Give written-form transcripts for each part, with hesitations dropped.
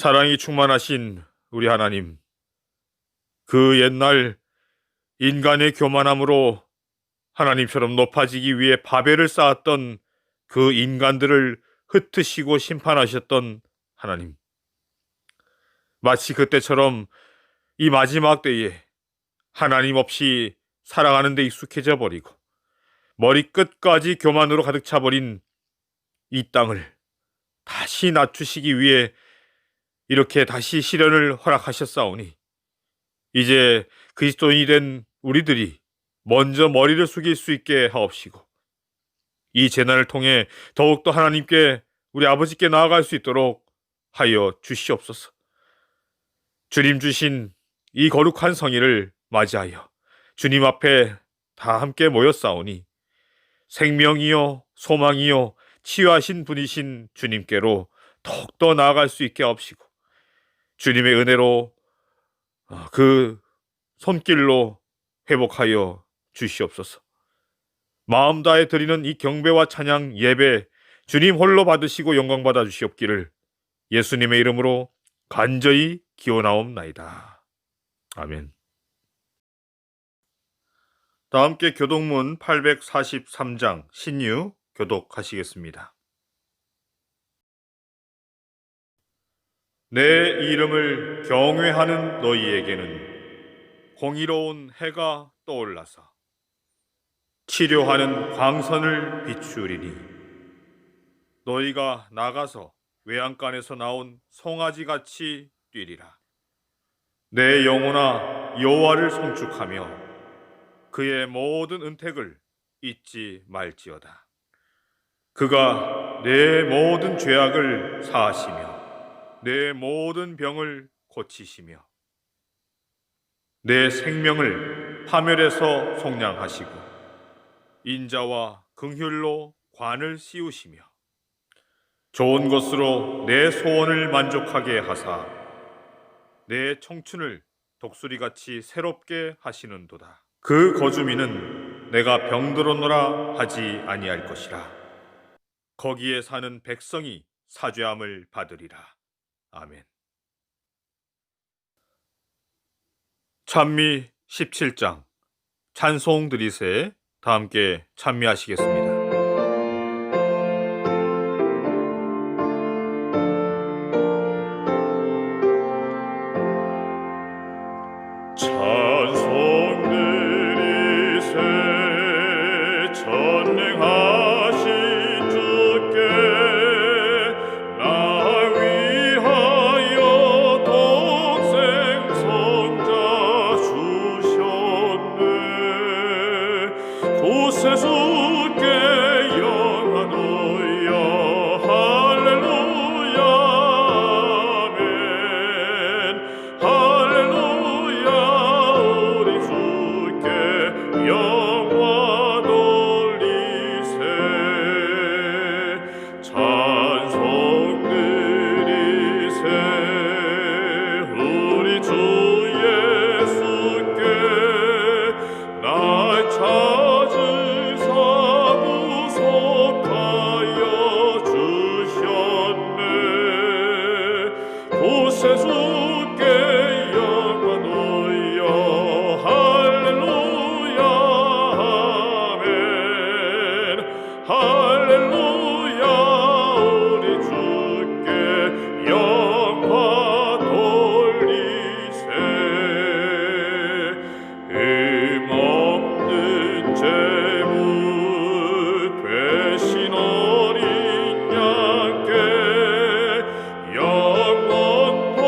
사랑이 충만하신 우리 하나님, 그 옛날 인간의 교만함으로 하나님처럼 높아지기 위해 바벨을 쌓았던 그 인간들을 흩으시고 심판하셨던 하나님, 마치 그때처럼 이 마지막 때에 하나님 없이 살아가는 데 익숙해져 버리고 머리끝까지 교만으로 가득 차버린 이 땅을 다시 낮추시기 위해 이렇게 다시 시련을 허락하셨사오니, 이제 그리스도인이 된 우리들이 먼저 머리를 숙일 수 있게 하옵시고, 이 재난을 통해 더욱더 하나님께, 우리 아버지께 나아갈 수 있도록 하여 주시옵소서. 주님 주신 이 거룩한 성일을 맞이하여 주님 앞에 다 함께 모였사오니, 생명이요 소망이요 치유하신 분이신 주님께로 더욱더 나아갈 수 있게 하옵시고, 주님의 은혜로 그 손길로 회복하여 주시옵소서. 마음 다해 드리는 이 경배와 찬양 예배, 주님 홀로 받으시고 영광 받아 주시옵기를 예수님의 이름으로 간절히 기원하옵나이다. 아멘. 다 함께 교독문 843장 신유 교독하시겠습니다. 내 이름을 경외하는 너희에게는 공의로운 해가 떠올라서 치료하는 광선을 비추리니, 너희가 나가서 외양간에서 나온 송아지같이 뛰리라. 내 영혼아 여호와를 송축하며 그의 모든 은택을 잊지 말지어다. 그가 내 모든 죄악을 사하시며 내 모든 병을 고치시며 내 생명을 파멸에서 속량하시고 인자와 긍휼로 관을 씌우시며 좋은 것으로 내 소원을 만족하게 하사 내 청춘을 독수리같이 새롭게 하시는도다. 그 거주민은 내가 병들었노라 하지 아니할 것이라. 거기에 사는 백성이 사죄함을 받으리라. 아멘. 찬미 17장 찬송 드리세. 다 함께 찬미하시겠습니다. 영원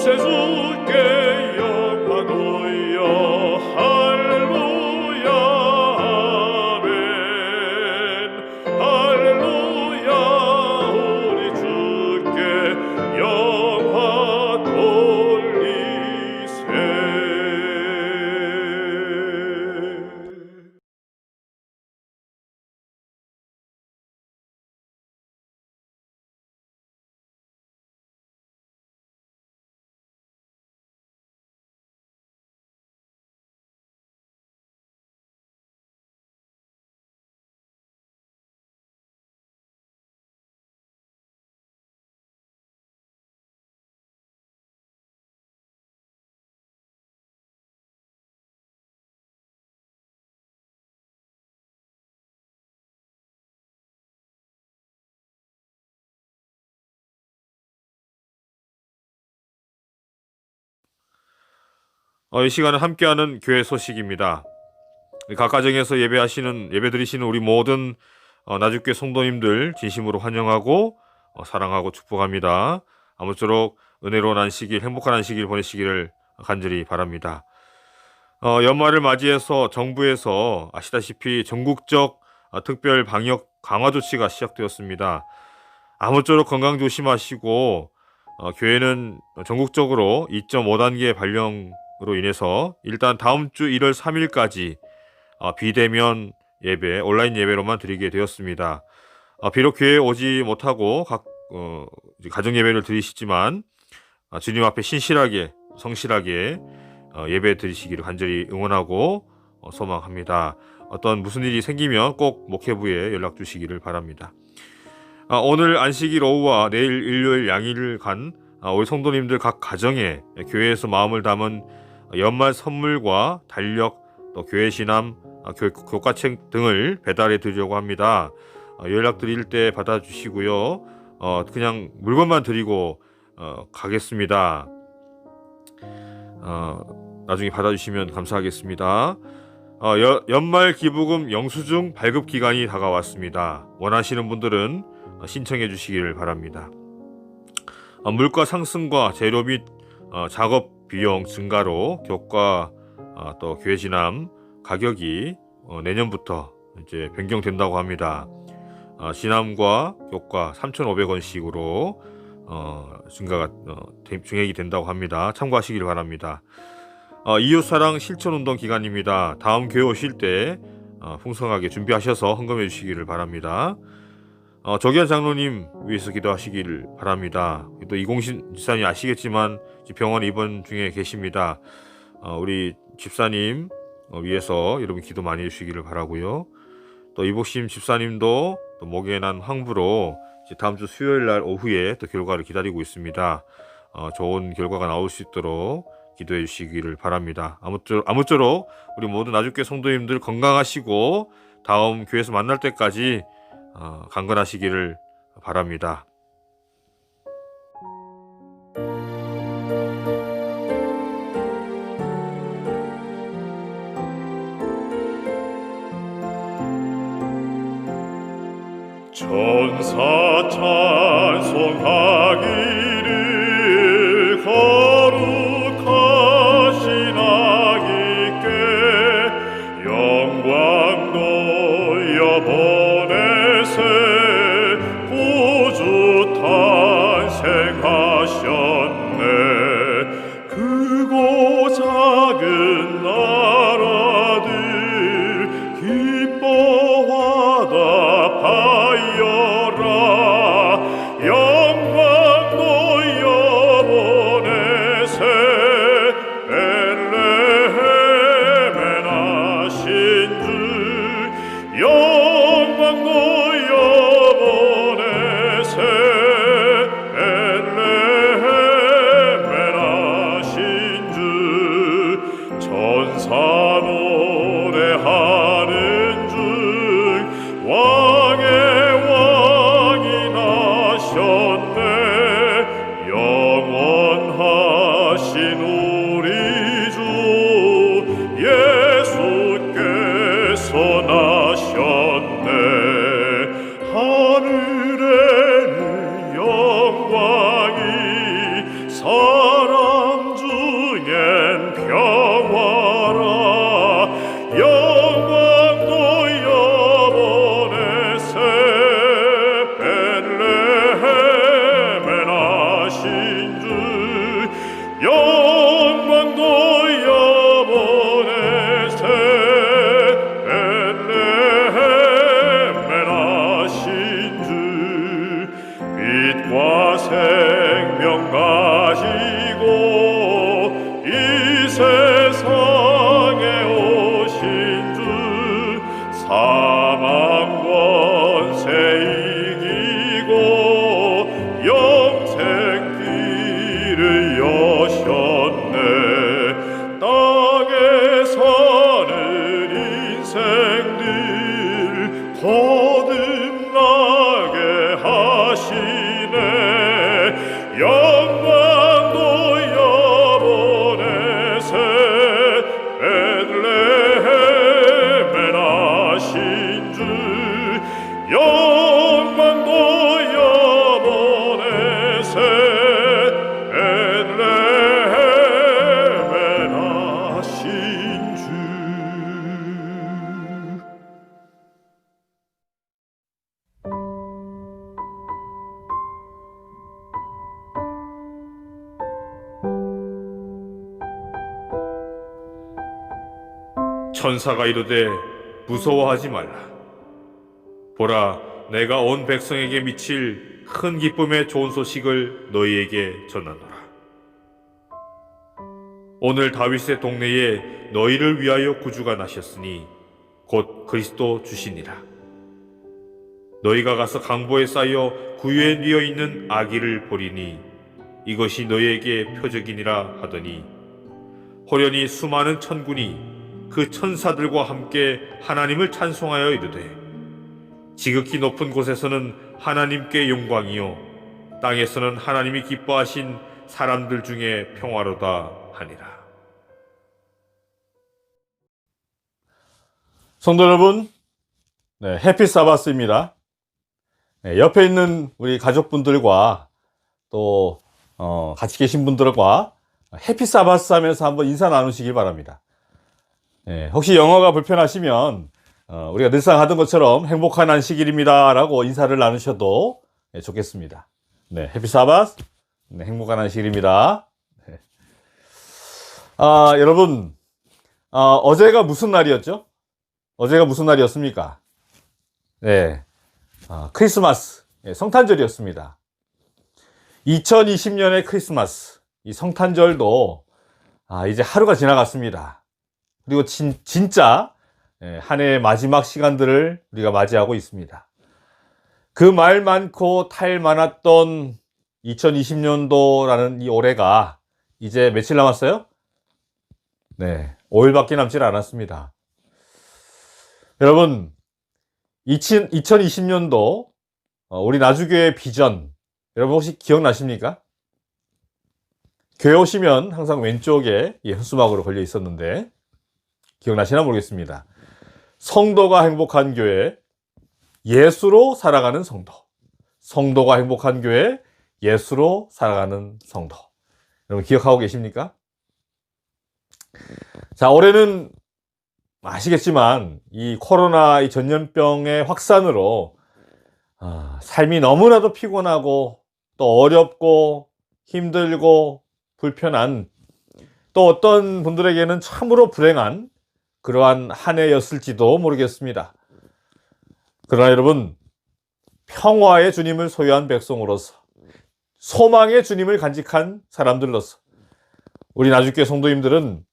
구세 주께 영광 돌려 할렐루야 아멘 할렐루야 우리 주께 영광 돌리세. 이 시간은 함께하는 교회 소식입니다. 각 가정에서 예배드리시는 우리 모든 나주교회 성도님들 진심으로 환영하고 사랑하고 축복합니다. 아무쪼록 은혜로운 안식일, 행복한 안식일 보내시기를 간절히 바랍니다. 연말을 맞이해서 정부에서 아시다시피 전국적 특별 방역 강화 조치가 시작되었습니다. 아무쪼록 건강 조심하시고 교회는 전국적으로 2.5단계 발령으로 인해서 일단 다음 주 1월 3일까지 비대면 예배, 온라인 예배로만 드리게 되었습니다. 비록 교회에 오지 못하고 가정 예배를 드리시지만 주님 앞에 신실하게 성실하게 예배 드리시기를 간절히 응원하고 소망합니다. 무슨 일이 생기면 꼭 목회부에 연락 주시기를 바랍니다. 오늘 안식일 오후와 내일 일요일 양일간 우리 성도님들 각 가정에 교회에서 마음을 담은 연말 선물과 달력, 또 교회 시남, 교과책 등을 배달해 드리려고 합니다. 연락 드릴 때 받아주시고요. 그냥 물건만 드리고 가겠습니다. 나중에 받아주시면 감사하겠습니다. 연말 기부금 영수증 발급 기간이 다가왔습니다. 원하시는 분들은 신청해 주시기를 바랍니다. 물가 상승과 재료 및 작업 비용 증가로 교과 또 교회 진암 가격이 내년부터 이제 변경된다고 합니다. 진암과 교과 3,500원씩으로 증액이 된다고 합니다. 참고하시길 바랍니다. 이웃사랑 실천운동 기간입니다. 다음 교회 오실 때 풍성하게 준비하셔서 헌금해 주시기를 바랍니다. 조기현 장로님 위해서 기도하시기를 바랍니다. 또 이공신 집사님 아시겠지만 병원 입원 중에 계십니다. 우리 집사님 위해서 여러분 기도 많이 해주시기를 바라고요. 또 이복심 집사님도 또 목에 난 황부로 다음 주 수요일 날 오후에 또 결과를 기다리고 있습니다. 좋은 결과가 나올 수 있도록 기도해 주시기를 바랍니다. 아무쪼록 우리 모든 나주교회 성도님들 건강하시고 다음 교회에서 만날 때까지 강건하시기를 바랍니다. 천사 찬송하기를 거룩하신 아기께 영광 돌려 보내세 구주 탄생하셨네. 크고 작은 나라들 기뻐하다 하여라. 영광 돌려보내세 벨레헴에 나신 주. 영광 돌려보내세 벨레헴에 빛과 생명 가지고 이 세상에 오신 주, 사망 권세 이기고 영생 길을 여셨네. 땅에 사는 인생들 거듭나게 하시네. 영광도 여보내세 베들레헴에 나신 주, 영광도 여보내세 베들레헴에 나신 주. 천사가 이르되 무서워하지 말라. 보라, 내가 온 백성에게 미칠 큰 기쁨의 좋은 소식을 너희에게 전하노라. 오늘 다윗의 동네에 너희를 위하여 구주가 나셨으니 곧 그리스도 주시니라. 너희가 가서 강보에 쌓여 구유에 뉘어 있는 아기를 보리니 이것이 너희에게 표적이니라 하더니, 호련히 수많은 천군이 그 천사들과 함께 하나님을 찬송하여 이르되, 지극히 높은 곳에서는 하나님께 영광이요 땅에서는 하나님이 기뻐하신 사람들 중에 평화로다 하니라. 성도 여러분, 해피 사바스입니다. 옆에 있는 우리 가족분들과 또 같이 계신 분들과 해피 사바스 하면서 한번 인사 나누시길 바랍니다. 혹시 영어가 불편하시면 우리가 늘상 하던 것처럼 행복한 안식일입니다 라고 인사를 나누셔도 좋겠습니다. 해피 사바스, 행복한 안식일입니다. 여러분, 어제가 무슨 날이었죠? 어제가 무슨 날이었습니까? 크리스마스, 성탄절이었습니다. 2020년의 크리스마스, 이 성탄절도 이제 하루가 지나갔습니다. 그리고 진짜 한 해의 마지막 시간들을 우리가 맞이하고 있습니다. 그 말 많고 탈 많았던 2020년도라는 이 올해가 이제 며칠 남았어요? 5일밖에 남지 않았습니다. 여러분, 2020년도 우리 나주교회 비전, 여러분 혹시 기억나십니까? 교회 오시면 항상 왼쪽에 현수막으로 걸려 있었는데 기억나시나 모르겠습니다. 성도가 행복한 교회, 예수로 살아가는 성도. 성도가 행복한 교회, 예수로 살아가는 성도. 여러분 기억하고 계십니까? 자, 올해는 아시겠지만 이 코로나 이 전염병의 확산으로 삶이 너무나도 피곤하고 또 어렵고 힘들고 불편한, 또 어떤 분들에게는 참으로 불행한 그러한 한 해였을지도 모르겠습니다. 그러나 여러분, 평화의 주님을 소유한 백성으로서, 소망의 주님을 간직한 사람들로서 우리 나주교회 성도님들은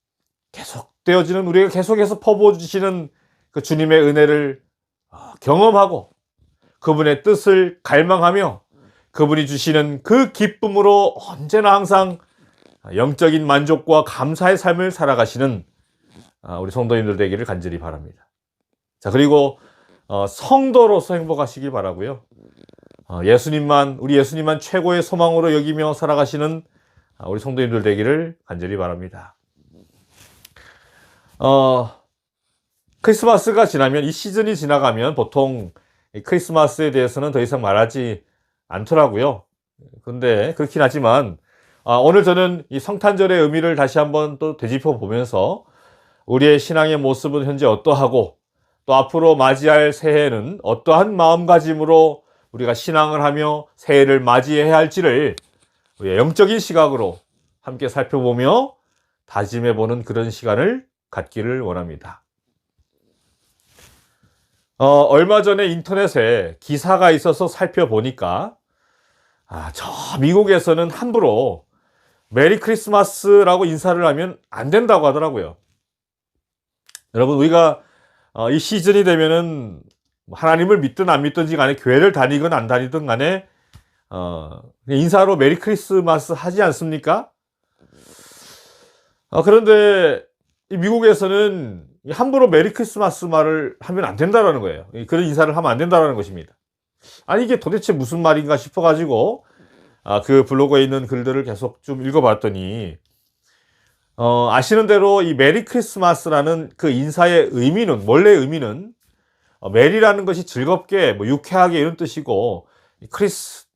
계속되어지는, 우리가 계속해서 퍼부어주시는 그 주님의 은혜를 경험하고 그분의 뜻을 갈망하며 그분이 주시는 그 기쁨으로 언제나 항상 영적인 만족과 감사의 삶을 살아가시는 우리 성도님들 되기를 간절히 바랍니다. 자, 그리고 성도로서 행복하시길 바라고요. 우리 예수님만 최고의 소망으로 여기며 살아가시는 우리 성도님들 되기를 간절히 바랍니다. 크리스마스가 지나면, 이 시즌이 지나가면 보통 크리스마스에 대해서는 더 이상 말하지 않더라고요. 그런데 그렇긴 하지만 오늘 저는 이 성탄절의 의미를 다시 한번 또 되짚어 보면서 우리의 신앙의 모습은 현재 어떠하고 또 앞으로 맞이할 새해는 어떠한 마음가짐으로 우리가 신앙을 하며 새해를 맞이해야 할지를 우리의 영적인 시각으로 함께 살펴보며 다짐해보는 그런 시간을 갖기를 원합니다. 얼마 전에 인터넷에 기사가 있어서 살펴보니까 저 미국에서는 함부로 메리 크리스마스라고 인사를 하면 안 된다고 하더라고요. 여러분, 우리가 이 시즌이 되면은 하나님을 믿든 안 믿든지 간에 교회를 다니건 안 다니든 간에 인사로 메리 크리스마스 하지 않습니까? 그런데 이 미국에서는 함부로 메리 크리스마스 말을 하면 안 된다라는 거예요. 그런 인사를 하면 안 된다라는 것입니다. 아니, 이게 도대체 무슨 말인가 싶어가지고 그 블로그에 있는 글들을 계속 좀 읽어봤더니 아시는 대로 이 메리 크리스마스라는 그 인사의 의미는, 원래의 의미는 메리라는 것이 즐겁게, 뭐 유쾌하게 이런 뜻이고, 크리스트,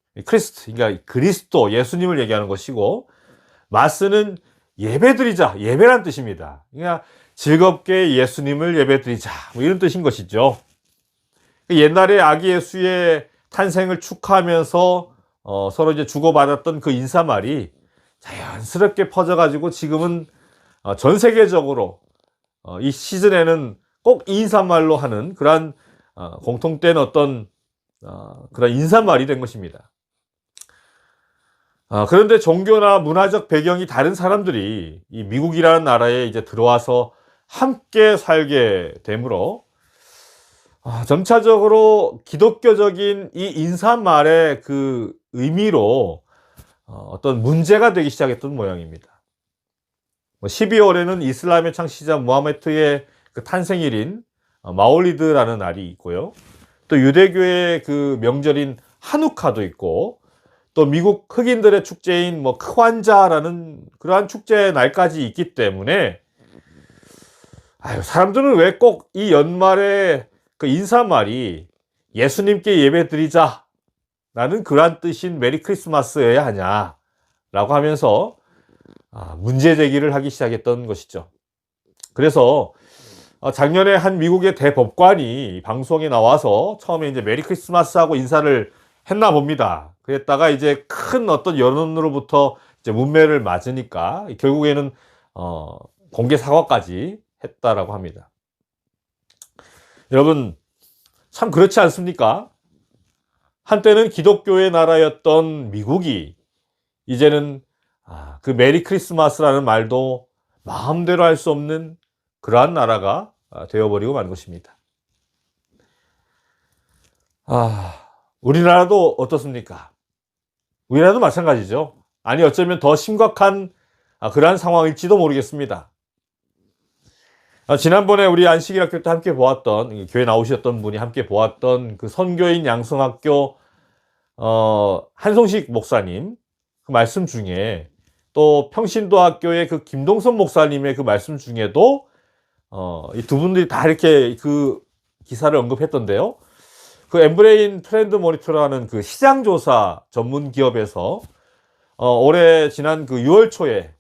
그러니까 그리스도, 예수님을 얘기하는 것이고, 마스는 예배드리자, 예배란 뜻입니다. 그러니까 즐겁게 예수님을 예배드리자, 뭐 이런 뜻인 것이죠. 옛날에 아기 예수의 탄생을 축하하면서 서로 이제 주고받았던 그 인사말이 자연스럽게 퍼져가지고 지금은 전 세계적으로 이 시즌에는 꼭 이 인사말로 하는 그러한 공통된 어떤 그런 인사말이 된 것입니다. 그런데 종교나 문화적 배경이 다른 사람들이 이 미국이라는 나라에 이제 들어와서 함께 살게 되므로 점차적으로 기독교적인 이 인사말의 그 의미로 어떤 문제가 되기 시작했던 모양입니다. 12월에는 이슬람의 창시자 무하메드의 그 탄생일인 마올리드라는 날이 있고요. 또 유대교의 그 명절인 하누카도 있고, 또 미국 흑인들의 축제인 뭐 크완자라는 그러한 축제 날까지 있기 때문에 사람들은 왜 꼭 이 연말에 그 인사말이 예수님께 예배드리자 라는 그러한 뜻인 메리 크리스마스여야 하냐라고 하면서 문제 제기를 하기 시작했던 것이죠. 그래서 작년에 한 미국의 대법관이 방송에 나와서 처음에 이제 메리 크리스마스 하고 인사를 했나 봅니다. 그랬다가 이제 큰 어떤 여론으로부터 이제 문매를 맞으니까 결국에는 공개 사과까지 했다라고 합니다. 여러분, 참 그렇지 않습니까? 한때는 기독교의 나라였던 미국이 이제는 그 메리 크리스마스라는 말도 마음대로 할 수 없는 그러한 나라가 되어버리고 만 것입니다. 우리나라도 어떻습니까? 우리나라도 마찬가지죠. 아니, 어쩌면 더 심각한 그러한 상황일지도 모르겠습니다. 지난번에 우리 안식일학교 때 함께 보았던, 교회 나오셨던 분이 함께 보았던 그 선교인 양성학교 한송식 목사님 그 말씀 중에, 또 평신도학교의 그 김동선 목사님의 그 말씀 중에도 이 두 분들이 다 이렇게 그 기사를 언급했던데요. 그 엠브레인 트렌드 모니터라는 그 시장조사 전문 기업에서 올해 지난 그 6월 초에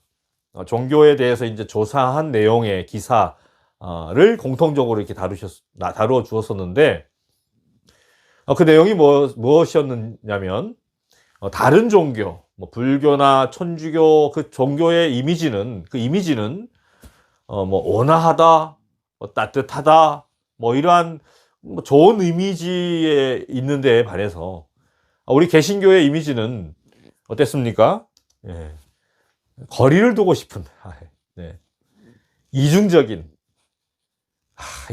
종교에 대해서 이제 조사한 내용의 기사를 공통적으로 이렇게 다루어 주었었는데, 그 내용이 무엇이었냐면, 다른 종교, 뭐 불교나 천주교 그 종교의 이미지는 뭐 온화하다, 뭐 따뜻하다, 뭐 이러한 뭐 좋은 이미지에 있는데 반해서 우리 개신교의 이미지는 어땠습니까? 예. 거리를 두고 싶은, 네. 이중적인,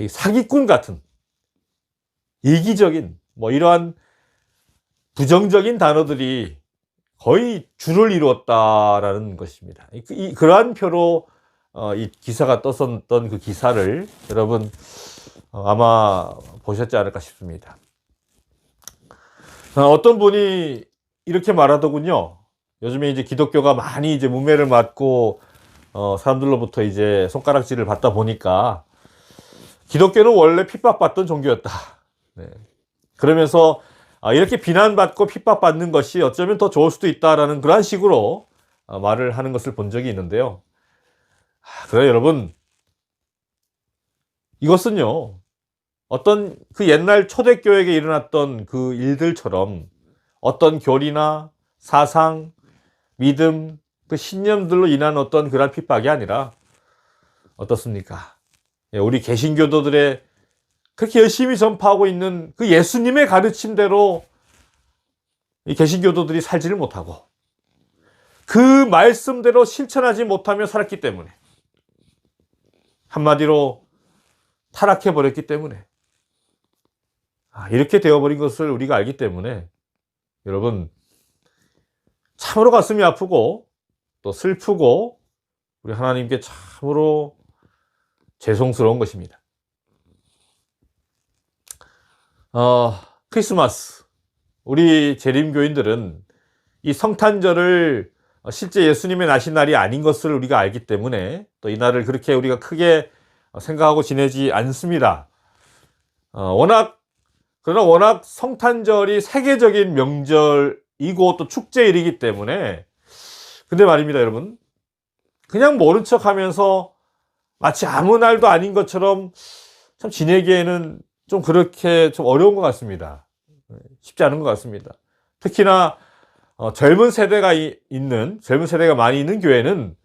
사기꾼 같은, 이기적인, 뭐 이러한 부정적인 단어들이 거의 줄을 이루었다라는 것입니다. 그러한 표로 이 기사가 떴었던 그 기사를 여러분 아마 보셨지 않을까 싶습니다. 어떤 분이 이렇게 말하더군요. 요즘에 이제 기독교가 많이 이제 문매를 맞고 사람들로부터 이제 손가락질을 받다 보니까 기독교는 원래 핍박받던 종교였다. 네. 그러면서 이렇게 비난받고 핍박받는 것이 어쩌면 더 좋을 수도 있다라는 그런 식으로 말을 하는 것을 본 적이 있는데요. 그래 여러분, 이것은요, 어떤 그 옛날 초대교회에 일어났던 그 일들처럼 어떤 교리나 사상, 믿음, 그 신념들로 인한 어떤 그런 핍박이 아니라 어떻습니까? 우리 개신교도들의 그렇게 열심히 전파하고 있는 그 예수님의 가르침대로 이 개신교도들이 살지를 못하고 그 말씀대로 실천하지 못하며 살았기 때문에, 한마디로 타락해 버렸기 때문에, 이렇게 되어버린 것을 우리가 알기 때문에 여러분 참으로 가슴이 아프고 또 슬프고 우리 하나님께 참으로 죄송스러운 것입니다. 크리스마스, 우리 재림교인들은 이 성탄절을 실제 예수님의 나신 날이 아닌 것을 우리가 알기 때문에 또 이 날을 그렇게 우리가 크게 생각하고 지내지 않습니다. 그러나 워낙 성탄절이 세계적인 명절이고 또 축제일이기 때문에, 근데 말입니다, 여러분. 그냥 모른 척 하면서 마치 아무 날도 아닌 것처럼 참 지내기에는 좀 그렇게 좀 어려운 것 같습니다. 쉽지 않은 것 같습니다. 특히나 젊은 세대가 많이 있는 교회는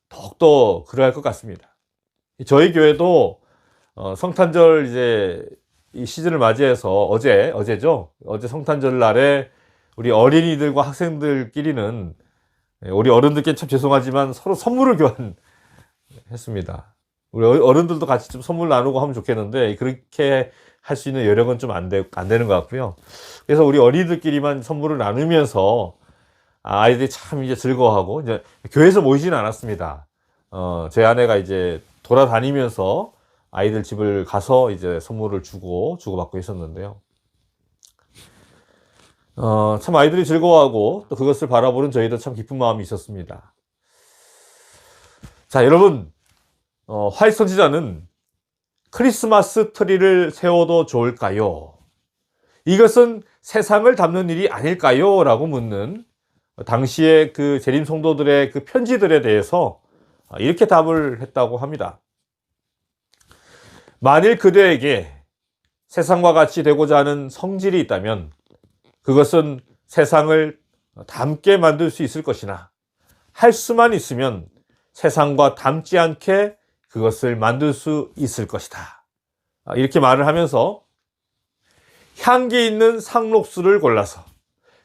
더욱더 그러할 것 같습니다. 저희 교회도 성탄절 이제 이 시즌을 맞이해서 어제죠. 어제 성탄절 날에 우리 어린이들과 학생들끼리는, 우리 어른들께는 참 죄송하지만 서로 선물을 교환했습니다. 우리 어른들도 같이 좀 선물 나누고 하면 좋겠는데 그렇게 할 수 있는 여력은 좀 안 되는 것 같고요. 그래서 우리 어린이들끼리만 선물을 나누면서 아이들이 참 이제 즐거워하고, 이제 교회에서 모이지는 않았습니다. 제 아내가 이제 돌아다니면서 아이들 집을 가서 이제 선물을 주고받고 있었는데요. 참 아이들이 즐거워하고 또 그것을 바라보는 저희도 참 기쁜 마음이 있었습니다. 자, 여러분, 화이트 선지자는 크리스마스 트리를 세워도 좋을까요? 이것은 세상을 담는 일이 아닐까요? 라고 묻는 당시의 그 재림 성도들의 그 편지들에 대해서 이렇게 답을 했다고 합니다. 만일 그대에게 세상과 같이 되고자 하는 성질이 있다면 그것은 세상을 닮게 만들 수 있을 것이나, 할 수만 있으면 세상과 닮지 않게 그것을 만들 수 있을 것이다. 이렇게 말을 하면서 향기 있는 상록수를 골라서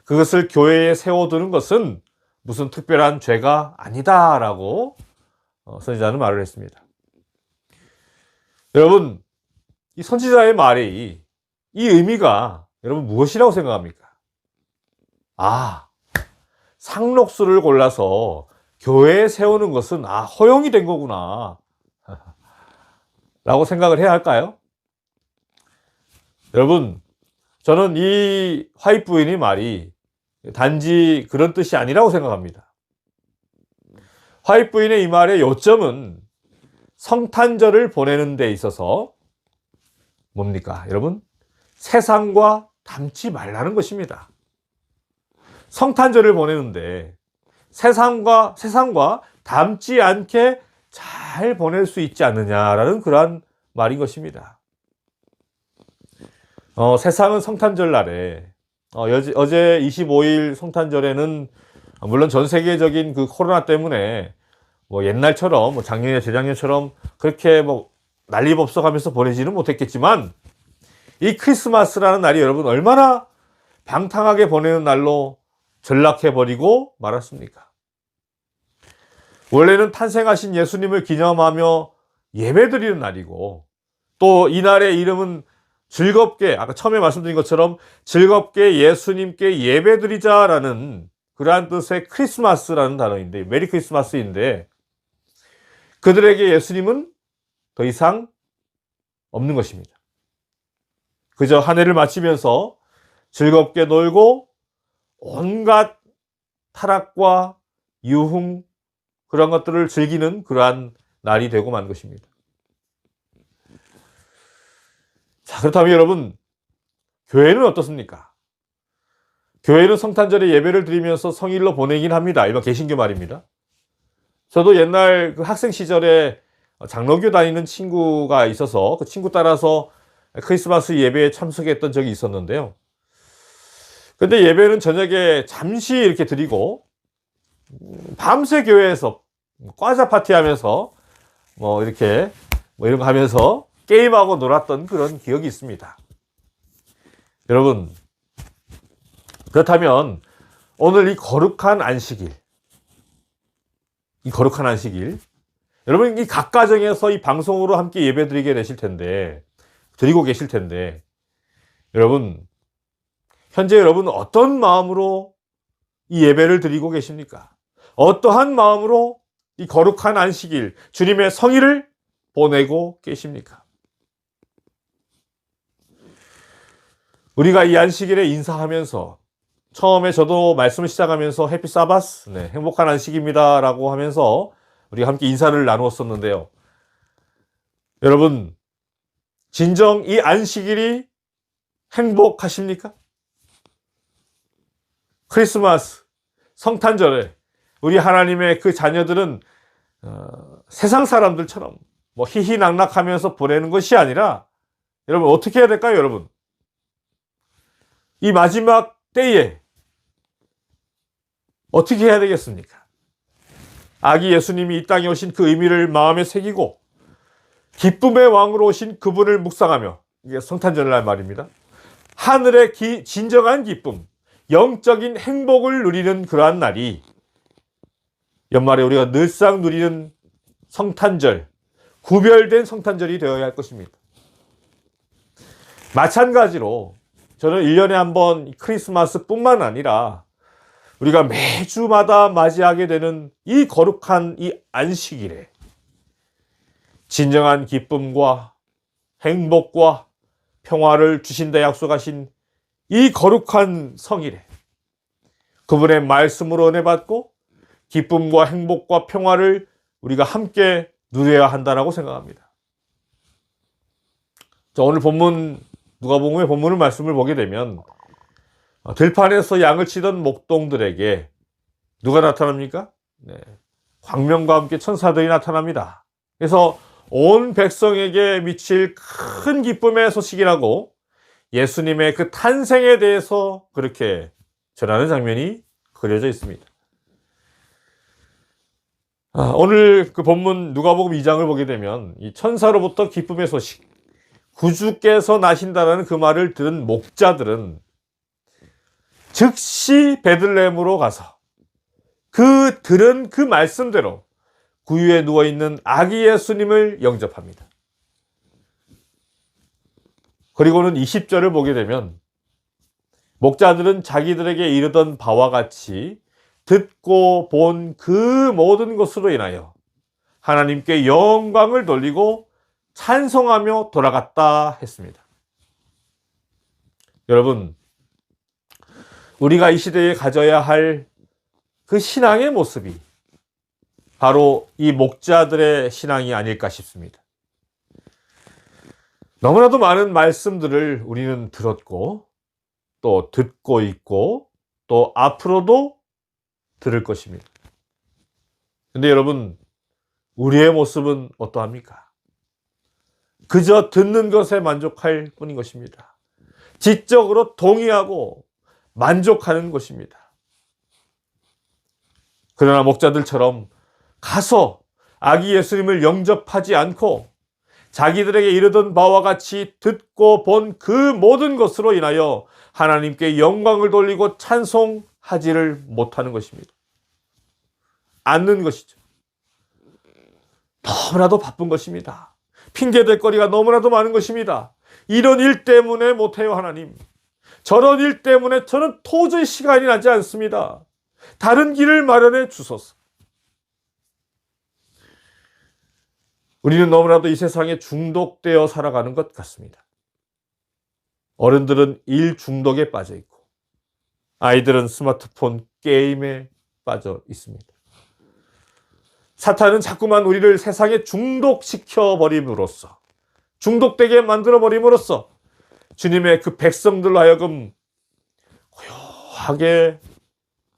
그것을 교회에 세워두는 것은 무슨 특별한 죄가 아니다라고 선지자는 말을 했습니다. 여러분, 이 선지자의 말이, 이 의미가 여러분 무엇이라고 생각합니까? 상록수를 골라서 교회에 세우는 것은 허용이 된 거구나 라고 생각을 해야 할까요? 여러분, 저는 이 화이트 부인의 말이 단지 그런 뜻이 아니라고 생각합니다. 화이트 부인의 이 말의 요점은 성탄절을 보내는 데 있어서 뭡니까? 여러분, 세상과 닮지 말라는 것입니다. 성탄절을 보내는데 세상과 닮지 않게 잘 보낼 수 있지 않느냐라는 그러한 말인 것입니다. 세상은 성탄절 날에, 어제 25일 성탄절에는 물론 전 세계적인 그 코로나 때문에 뭐 옛날처럼, 뭐 작년이나 재작년처럼 그렇게 뭐 난리법석하면서 보내지는 못했겠지만, 이 크리스마스라는 날이 여러분 얼마나 방탕하게 보내는 날로 전락해버리고 말았습니까? 원래는 탄생하신 예수님을 기념하며 예배드리는 날이고, 또 이 날의 이름은 즐겁게, 아까 처음에 말씀드린 것처럼 즐겁게 예수님께 예배드리자라는 그러한 뜻의 크리스마스라는 단어인데, 메리 크리스마스인데, 그들에게 예수님은 더 이상 없는 것입니다. 그저 한 해를 마치면서 즐겁게 놀고 온갖 타락과 유흥, 그런 것들을 즐기는 그러한 날이 되고 만 것입니다. 자, 그렇다면 여러분, 교회는 어떻습니까? 교회는 성탄절에 예배를 드리면서 성일로 보내긴 합니다. 일반 개신교 말입니다. 저도 옛날 그 학생 시절에 장로교 다니는 친구가 있어서 그 친구 따라서 크리스마스 예배에 참석했던 적이 있었는데요. 근데 예배는 저녁에 잠시 이렇게 드리고 밤새 교회에서 과자 파티 하면서 이런 거 하면서 게임하고 놀았던 그런 기억이 있습니다. 여러분, 그렇다면 오늘 이 거룩한 안식일, 여러분 이 각 가정에서 이 방송으로 함께 예배드리게 되실 텐데, 드리고 계실 텐데, 여러분 현재 여러분 어떤 마음으로 이 예배를 드리고 계십니까? 어떠한 마음으로 이 거룩한 안식일, 주님의 성일을 보내고 계십니까? 우리가 이 안식일에 인사하면서, 처음에 저도 말씀을 시작하면서 해피 사바스, 행복한 안식입니다 라고 하면서 우리가 함께 인사를 나누었었는데요. 여러분, 진정 이 안식일이 행복하십니까? 크리스마스, 성탄절에 우리 하나님의 그 자녀들은 세상 사람들처럼 뭐 희희낙낙하면서 보내는 것이 아니라, 여러분 어떻게 해야 될까요, 여러분? 이 마지막 때에 어떻게 해야 되겠습니까? 아기 예수님이 이 땅에 오신 그 의미를 마음에 새기고 기쁨의 왕으로 오신 그분을 묵상하며, 이게 성탄절날 말입니다. 하늘의 진정한 기쁨, 영적인 행복을 누리는 그러한 날이 연말에 우리가 늘상 누리는 성탄절, 구별된 성탄절이 되어야 할 것입니다. 마찬가지로 저는 1년에 한 번 크리스마스뿐만 아니라 우리가 매주마다 맞이하게 되는 이 거룩한 이 안식일에 진정한 기쁨과 행복과 평화를 주신다 약속하신 이 거룩한 성일에 그분의 말씀으로 은혜 받고 기쁨과 행복과 평화를 우리가 함께 누려야 한다고 생각합니다. 자, 오늘 본문, 누가복음의 본문을 말씀을 보게 되면 들판에서 양을 치던 목동들에게 누가 나타납니까? 광명과 함께 천사들이 나타납니다. 그래서 온 백성에게 미칠 큰 기쁨의 소식이라고 예수님의 그 탄생에 대해서 그렇게 전하는 장면이 그려져 있습니다. 오늘 그 본문 누가복음 2장을 보게 되면 이 천사로부터 기쁨의 소식, 구주께서 나신다라는 그 말을 들은 목자들은 즉시 베들레헴으로 가서 들은 그 말씀대로 구유에 누워있는 아기 예수님을 영접합니다. 그리고는 20절을 보게 되면 목자들은 자기들에게 이르던 바와 같이 듣고 본 그 모든 것으로 인하여 하나님께 영광을 돌리고 찬송하며 돌아갔다 했습니다. 여러분, 우리가 이 시대에 가져야 할 그 신앙의 모습이 바로 이 목자들의 신앙이 아닐까 싶습니다. 너무나도 많은 말씀들을 우리는 들었고 또 듣고 있고 또 앞으로도 들을 것입니다. 근데 여러분, 우리의 모습은 어떠합니까? 그저 듣는 것에 만족할 뿐인 것입니다. 지적으로 동의하고 만족하는 것입니다. 그러나 목자들처럼 가서 아기 예수님을 영접하지 않고 자기들에게 이르던 바와 같이 듣고 본 그 모든 것으로 인하여 하나님께 영광을 돌리고 찬송하지를 못하는 것입니다. 않는 것이죠. 너무나도 바쁜 것입니다. 핑계댈 거리가 너무나도 많은 것입니다. 이런 일 때문에 못해요, 하나님. 저런 일 때문에 저는 도저히 시간이 나지 않습니다. 다른 길을 마련해 주소서. 우리는 너무나도 이 세상에 중독되어 살아가는 것 같습니다. 어른들은 일 중독에 빠져 있고 아이들은 스마트폰 게임에 빠져 있습니다. 사탄은 자꾸만 우리를 세상에 중독시켜 버림으로써, 중독되게 만들어 버림으로써 주님의 그 백성들로 하여금 고요하게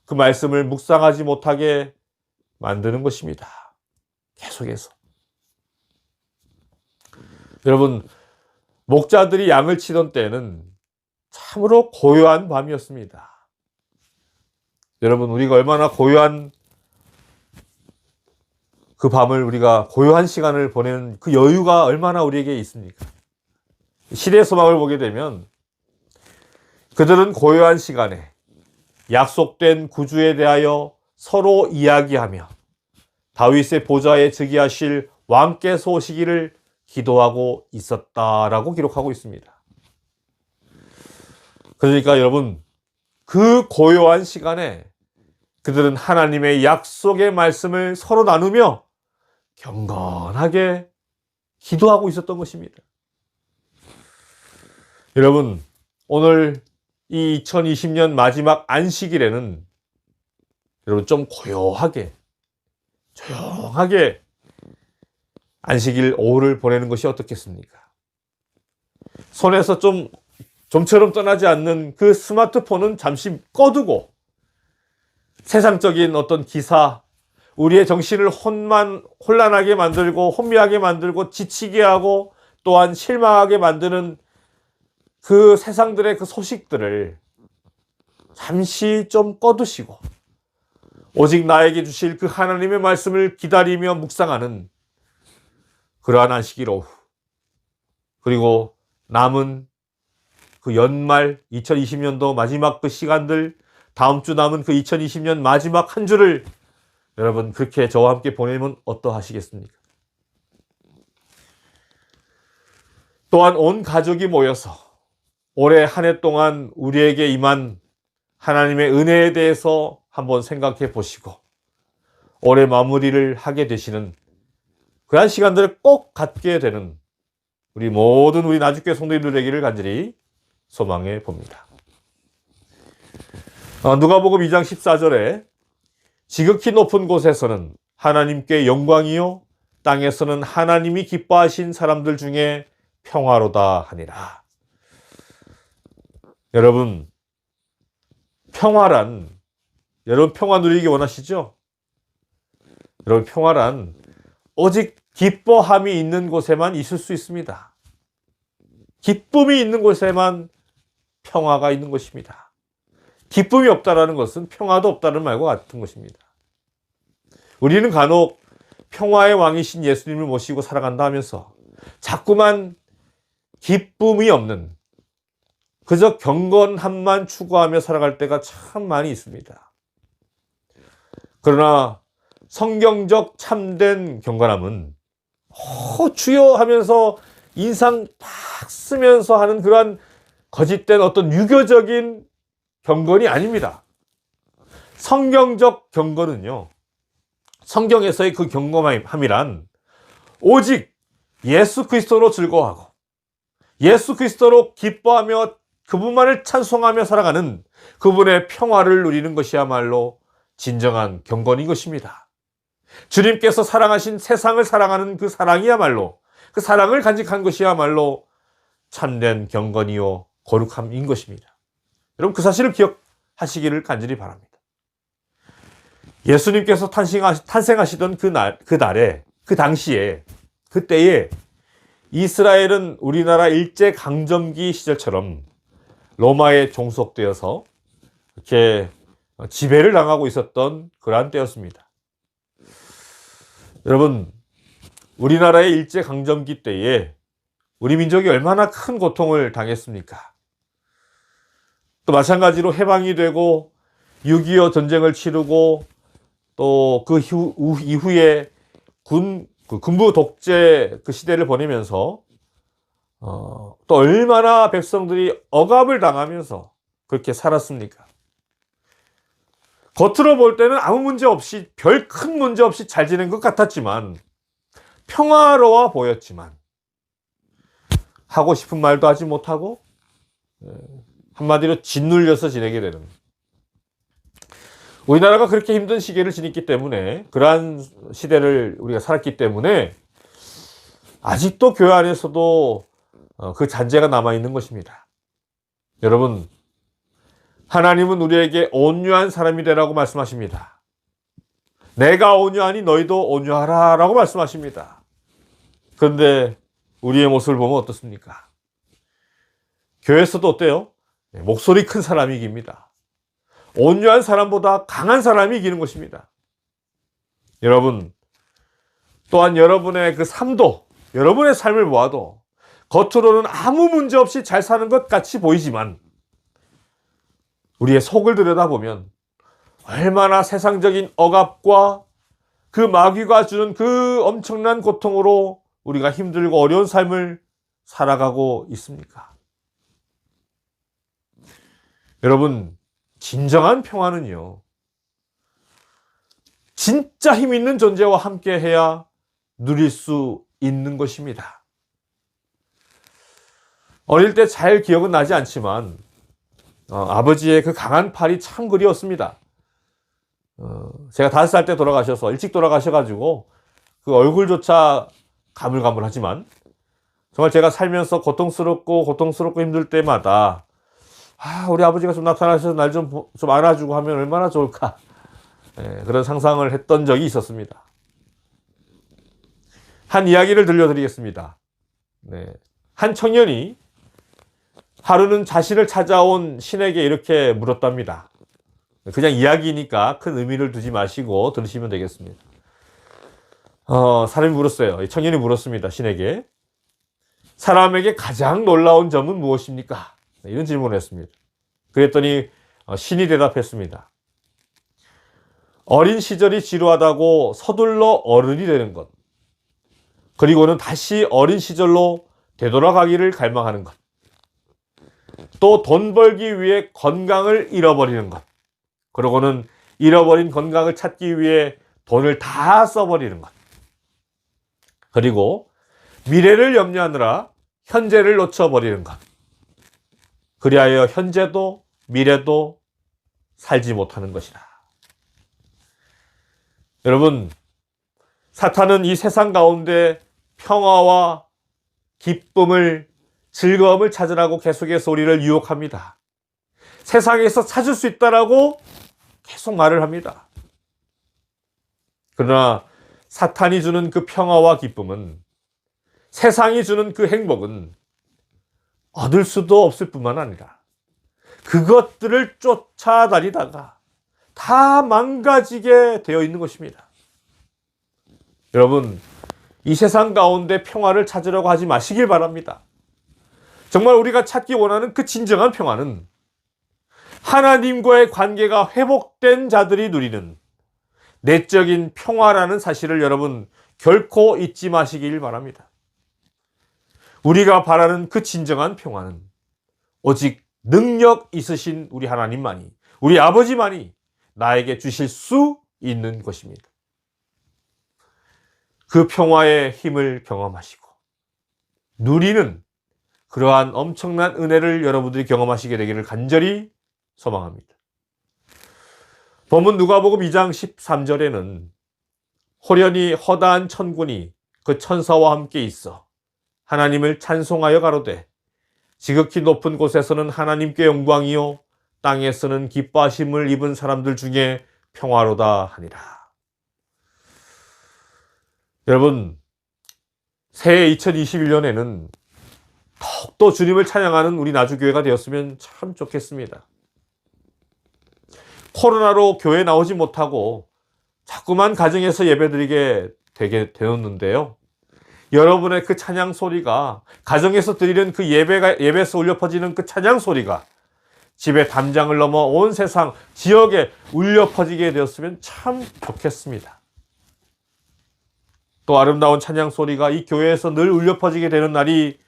그 말씀을 묵상하지 못하게 만드는 것입니다. 계속해서. 여러분, 목자들이 양을 치던 때는 참으로 고요한 밤이었습니다. 여러분, 우리가 얼마나 고요한 그 밤을, 우리가 고요한 시간을 보내는 그 여유가 얼마나 우리에게 있습니까? 시대 소망을 보게 되면 그들은 고요한 시간에 약속된 구주에 대하여 서로 이야기하며 다윗의 보좌에 즉위하실 왕께서 오시기를 기도하고 있었다라고 기록하고 있습니다. 그러니까 여러분, 그 고요한 시간에 그들은 하나님의 약속의 말씀을 서로 나누며 경건하게 기도하고 있었던 것입니다. 여러분, 오늘 이 2020년 마지막 안식일에는 여러분 좀 고요하게, 조용하게 안식일 오후를 보내는 것이 어떻겠습니까? 손에서 좀처럼 떠나지 않는 그 스마트폰은 잠시 꺼두고 세상적인 어떤 기사, 우리의 정신을 혼란하게 만들고 혼미하게 만들고 지치게 하고 또한 실망하게 만드는 그 세상들의 그 소식들을 잠시 좀 꺼두시고 오직 나에게 주실 그 하나님의 말씀을 기다리며 묵상하는 그러한 안식일 오후, 그리고 남은 그 연말 2020년도 마지막 그 시간들, 다음 주 남은 그 2020년 마지막 한 주를 여러분 그렇게 저와 함께 보내면 어떠하시겠습니까? 또한 온 가족이 모여서 올해 한 해 동안 우리에게 임한 하나님의 은혜에 대해서 한번 생각해 보시고 올해 마무리를 하게 되시는 그러한 시간들을 꼭 갖게 되는 우리 모든 우리 나주교회 성도님들 되기를 간절히 소망해 봅니다. 누가복음 2장 14절에 지극히 높은 곳에서는 하나님께 영광이요 땅에서는 하나님이 기뻐하신 사람들 중에 평화로다 하니라. 여러분, 평화란, 여러분 평화 누리기 원하시죠? 여러분 평화란 오직 기뻐함이 있는 곳에만 있을 수 있습니다. 기쁨이 있는 곳에만 평화가 있는 것입니다. 기쁨이 없다라는 것은 평화도 없다는 말과 같은 것입니다. 우리는 간혹 평화의 왕이신 예수님을 모시고 살아간다 하면서 자꾸만 기쁨이 없는 그저 경건함만 추구하며 살아갈 때가 참 많이 있습니다. 그러나 성경적 참된 경건함은 주여 하면서 인상 팍 쓰면서 하는 그러한 거짓된 어떤 유교적인 경건이 아닙니다. 성경적 경건은요, 성경에서의 그 경건함이란 오직 예수 그리스도로 즐거워하고 예수 그리스도로 기뻐하며 그분만을 찬송하며 살아가는 그분의 평화를 누리는 것이야말로 진정한 경건인 것입니다. 주님께서 사랑하신 세상을 사랑하는 그 사랑이야말로, 그 사랑을 간직한 것이야말로 참된 경건이요 거룩함인 것입니다. 여러분 그 사실을 기억하시기를 간절히 바랍니다. 예수님께서 탄생하시던 그 당시에, 그때에 이스라엘은 우리나라 일제강점기 시절처럼 로마에 종속되어서 이렇게 지배를 당하고 있었던 그러한 때였습니다. 여러분, 우리나라의 일제강점기 때에 우리 민족이 얼마나 큰 고통을 당했습니까? 또 마찬가지로 해방이 되고 6.25 전쟁을 치르고 또 그 이후에 군부 독재 그 시대를 보내면서 또 얼마나 백성들이 억압을 당하면서 그렇게 살았습니까? 겉으로 볼 때는 아무 문제 없이, 별 큰 문제 없이 잘 지낸 것 같았지만, 평화로워 보였지만, 하고 싶은 말도 하지 못하고, 한마디로 짓눌려서 지내게 되는. 우리나라가 그렇게 힘든 시기를 지냈기 때문에, 그러한 시대를 우리가 살았기 때문에, 아직도 교회 안에서도 그 잔재가 남아있는 것입니다. 여러분, 하나님은 우리에게 온유한 사람이 되라고 말씀하십니다. 내가 온유하니 너희도 온유하라 라고 말씀하십니다. 그런데 우리의 모습을 보면 어떻습니까? 교회에서도 어때요? 목소리 큰 사람이 이깁니다. 온유한 사람보다 강한 사람이 이기는 것입니다. 여러분, 또한 여러분의 그 삶도, 여러분의 삶을 보아도 겉으로는 아무 문제 없이 잘 사는 것 같이 보이지만 우리의 속을 들여다보면 얼마나 세상적인 억압과 그 마귀가 주는 그 엄청난 고통으로 우리가 힘들고 어려운 삶을 살아가고 있습니까? 여러분, 진정한 평화는요, 진짜 힘 있는 존재와 함께 해야 누릴 수 있는 것입니다. 어릴 때 잘 기억은 나지 않지만 아버지의 그 강한 팔이 참 그리웠습니다. 제가 5살 때 돌아가셔서 일찍 돌아가셔가지고 그 얼굴조차 가물가물하지만 정말 제가 살면서 고통스럽고 힘들 때마다 우리 아버지가 좀 나타나셔서 날 좀 안아주고 하면 얼마나 좋을까, 그런 상상을 했던 적이 있었습니다. 한 이야기를 들려드리겠습니다. 한 청년이 하루는 자신을 찾아온 신에게 이렇게 물었답니다. 그냥 이야기니까 큰 의미를 두지 마시고 들으시면 되겠습니다. 사람이 물었어요. 이 청년이 물었습니다. 신에게. 사람에게 가장 놀라운 점은 무엇입니까? 이런 질문을 했습니다. 그랬더니 신이 대답했습니다. 어린 시절이 지루하다고 서둘러 어른이 되는 것. 그리고는 다시 어린 시절로 되돌아가기를 갈망하는 것. 또 돈 벌기 위해 건강을 잃어버리는 것. 그러고는 잃어버린 건강을 찾기 위해 돈을 다 써버리는 것. 그리고 미래를 염려하느라 현재를 놓쳐버리는 것. 그리하여 현재도 미래도 살지 못하는 것이다. 여러분, 사탄은 이 세상 가운데 평화와 기쁨을, 즐거움을 찾으라고 계속해서 우리를 유혹합니다. 세상에서 찾을 수 있다라고 계속 말을 합니다. 그러나 사탄이 주는 그 평화와 기쁨은, 세상이 주는 그 행복은 얻을 수도 없을 뿐만 아니라 그것들을 쫓아다니다가 다 망가지게 되어 있는 것입니다. 여러분, 이 세상 가운데 평화를 찾으려고 하지 마시길 바랍니다. 정말 우리가 찾기 원하는 그 진정한 평화는 하나님과의 관계가 회복된 자들이 누리는 내적인 평화라는 사실을 여러분 결코 잊지 마시길 바랍니다. 우리가 바라는 그 진정한 평화는 오직 능력 있으신 우리 하나님만이, 우리 아버지만이 나에게 주실 수 있는 것입니다. 그 평화의 힘을 경험하시고 누리는 그러한 엄청난 은혜를 여러분들이 경험하시게 되기를 간절히 소망합니다. 본문 누가복음 2장 13절에는 호련히 허다한 천군이 그 천사와 함께 있어 하나님을 찬송하여 가로되 지극히 높은 곳에서는 하나님께 영광이요 땅에서는 기뻐하심을 입은 사람들 중에 평화로다 하니라. 여러분, 새해 2021년에는 더욱더 주님을 찬양하는 우리 나주교회가 되었으면 참 좋겠습니다. 코로나로 교회 나오지 못하고 자꾸만 가정에서 예배드리게 되게 되었는데요. 여러분의 그 찬양 소리가, 가정에서 드리는 그 예배에서 울려 퍼지는 그 찬양 소리가 집의 담장을 넘어 온 세상 지역에 울려 퍼지게 되었으면 참 좋겠습니다. 또 아름다운 찬양 소리가 이 교회에서 늘 울려 퍼지게 되는 날이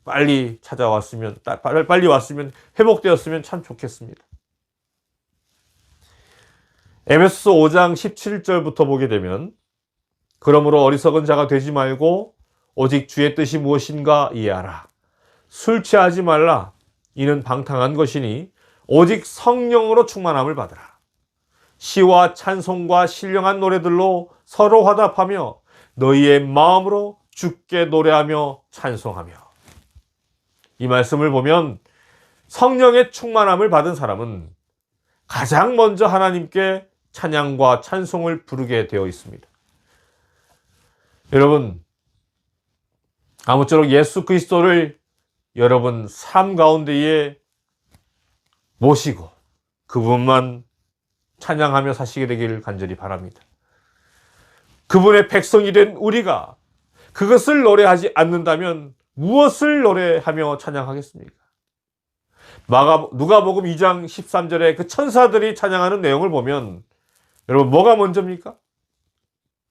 빨리 찾아왔으면, 빨리 왔으면, 회복되었으면 참 좋겠습니다. 에베소서 5장 17절부터 보게 되면 그러므로 어리석은 자가 되지 말고 오직 주의 뜻이 무엇인가 이해하라. 술 취하지 말라. 이는 방탕한 것이니 오직 성령으로 충만함을 받으라. 시와 찬송과 신령한 노래들로 서로 화답하며 너희의 마음으로 주께 노래하며 찬송하며. 이 말씀을 보면 성령의 충만함을 받은 사람은 가장 먼저 하나님께 찬양과 찬송을 부르게 되어 있습니다. 여러분, 아무쪼록 예수 그리스도를 여러분 삶 가운데에 모시고 그분만 찬양하며 사시게 되기를 간절히 바랍니다. 그분의 백성이 된 우리가 그것을 노래하지 않는다면 무엇을 노래하며 찬양하겠습니까? 누가복음 2장 13절에 그 천사들이 찬양하는 내용을 보면 여러분 뭐가 먼저입니까?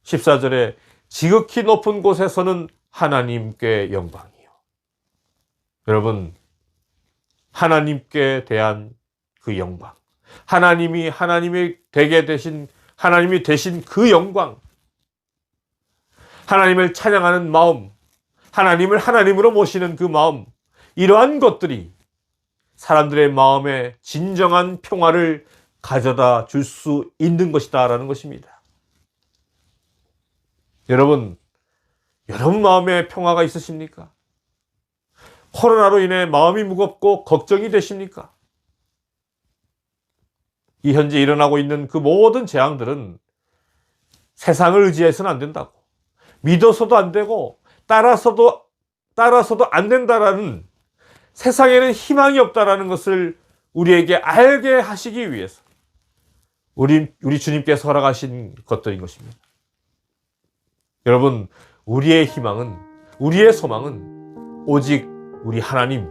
14절에 지극히 높은 곳에서는 하나님께 영광이요. 여러분, 하나님께 대한 그 영광, 하나님이 되신 그 영광, 하나님을 찬양하는 마음, 하나님을 하나님으로 모시는 그 마음, 이러한 것들이 사람들의 마음에 진정한 평화를 가져다 줄 수 있는 것이다라는 것입니다. 여러분 마음에 평화가 있으십니까? 코로나로 인해 마음이 무겁고 걱정이 되십니까? 이 현재 일어나고 있는 그 모든 재앙들은 세상을 의지해서는 안 된다고, 믿어서도 안 되고 따라서도 안 된다라는, 세상에는 희망이 없다라는 것을 우리에게 알게 하시기 위해서 우리 주님께서 허락하신 것들인 것입니다. 여러분, 우리의 희망은, 우리의 소망은 오직 우리 하나님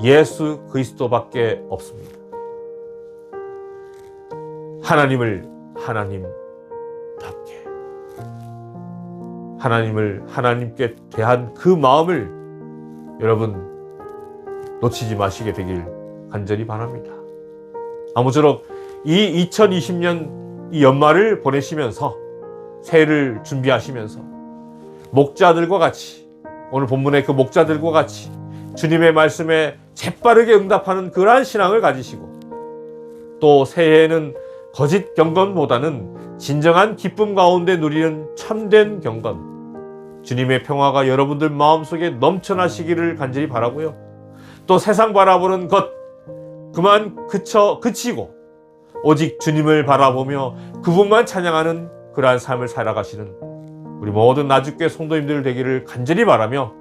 예수 그리스도밖에 없습니다. 하나님을 하나님답게, 하나님을 하나님께 대한 그 마음을 여러분 놓치지 마시게 되길 간절히 바랍니다. 아무쪼록 이 2020년 이 연말을 보내시면서, 새해를 준비하시면서 목자들과 같이, 오늘 본문의 그 목자들과 같이 주님의 말씀에 재빠르게 응답하는 그러한 신앙을 가지시고, 또 새해에는 거짓 경건보다는 진정한 기쁨 가운데 누리는 참된 경건, 주님의 평화가 여러분들 마음속에 넘쳐나시기를 간절히 바라고요. 또 세상 바라보는 것 그만 그치고 오직 주님을 바라보며 그분만 찬양하는 그러한 삶을 살아가시는 우리 모든 나주교회 성도님들 되기를 간절히 바라며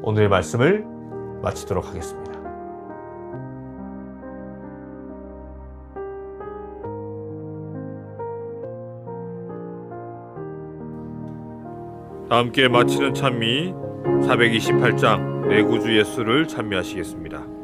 오늘의 말씀을 마치도록 하겠습니다. 다 함께 마치는 찬미 428장 내 구주 예수를 찬미하시겠습니다.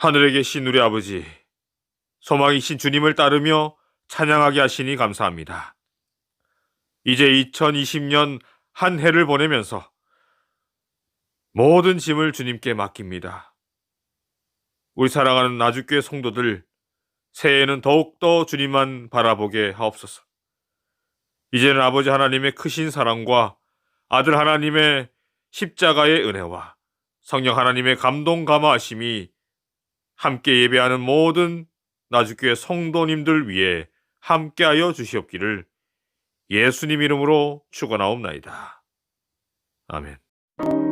하늘에 계신 우리 아버지, 소망이신 주님을 따르며 찬양하게 하시니 감사합니다. 이제 2020년 한 해를 보내면서 모든 짐을 주님께 맡깁니다. 우리 사랑하는 나주교회 성도들, 새해에는 더욱더 주님만 바라보게 하옵소서. 이제는 아버지 하나님의 크신 사랑과 아들 하나님의 십자가의 은혜와 성령 하나님의 감동 감화하심이 함께 예배하는 모든 나주교회 성도님들 위해 함께하여 주시옵기를 예수님 이름으로 축원하옵나이다. 아멘.